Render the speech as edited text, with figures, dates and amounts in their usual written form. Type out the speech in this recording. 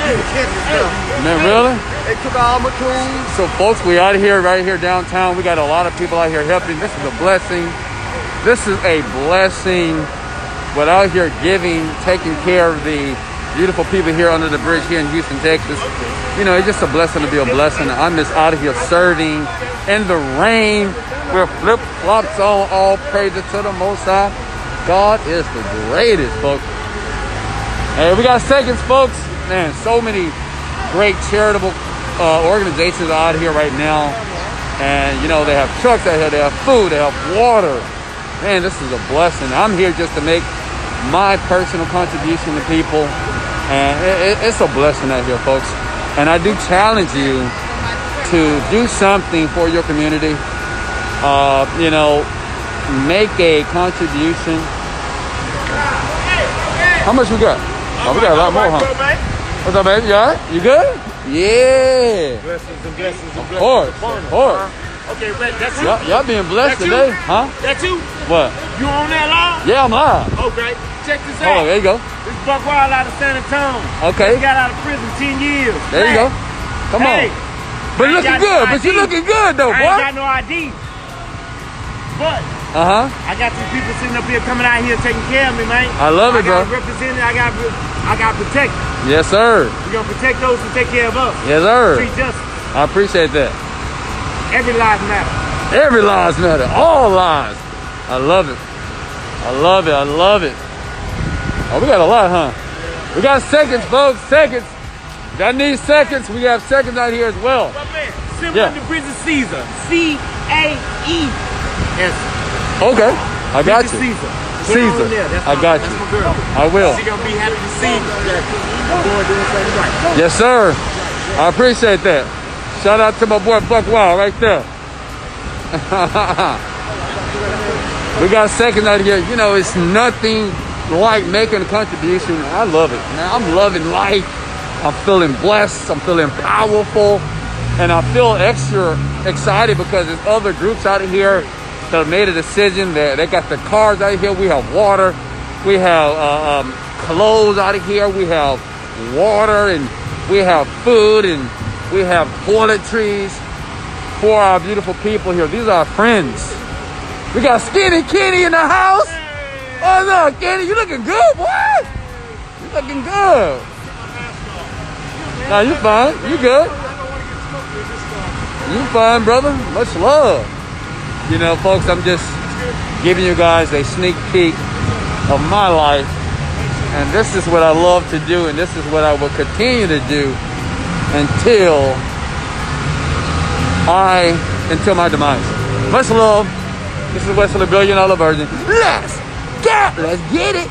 Man, really? They took all my tools. So, folks, we out here, right here downtown. We got a lot of people out here helping. This is a blessing. This is a blessing. We're out here giving, taking care of the beautiful people here under the bridge here in Houston, Texas. You know, it's just a blessing to be a blessing. I'm just out here serving in the rain with flip-flops on. All praises to the Most High. God is the greatest, folks. Hey, we got seconds, folks. Man, so many great charitable organizations out here right now. And, you know, they have trucks out here. They have food. They have water. Man, this is a blessing. I'm here just to make my personal contribution to people. And it's a blessing out here, folks. And I do challenge you to do something for your community. You know, make a contribution. How much we got? Oh, we got a lot more, huh? What's up, baby? You all right? You good? Yeah. Blessings and blessings and blessings. Of course. Okay, Red, that's you. Y'all being blessed today, huh? That's you? What? You on that live? Yeah, I'm live. Okay, check this Oh, out. there you go. This Buck Wild out of San Antonio. Okay. He got out of prison 10 years. There you go. Come on. But I ain't looking got good. no But you ID. looking good, though, I boy. ain't got no ID. But I got these people sitting up here coming out here taking care of me, man. I love it, bro. I got represented. I got protected. Yes, sir. We're gonna protect those who take care of us. Yes, sir. Street justice. I appreciate that. Every life matters. Every lives matter. All lives. I love it. I love it. I love it. Oh, we got a lot, huh? We got seconds, folks. Seconds. Y'all need seconds. We have seconds out here as well. But man, similar to Bridget Caesar. C-A-E-S. Okay. I got you. Caesar. Caesar. I got you. That's my girl. I will. She gonna be happy to see me. I'm doing something right. Yes, sir. I appreciate that. Shout out to my boy Buck Wild right there. We got seconds out here. You know, it's nothing like making a contribution. I love it, man. I'm loving life. I'm feeling blessed. I'm feeling powerful. And I feel extra excited because there's other groups out here that have made a decision. They got the cars out here. We have water. We have clothes out of here. We have water and we have food and we have toiletries for our beautiful people here. These are our friends. We got Skinny Kenny in the house. What's up, Kenny? You looking good, boy? You looking good. Nah, you fine. You good. You fine, brother. Much love. You know, folks, I'm just giving you guys a sneak peek of my life. And this is what I love to do, and this is what I will continue to do until my demise. Much love. This is Wesley, $1 billion virgin. Let's get it.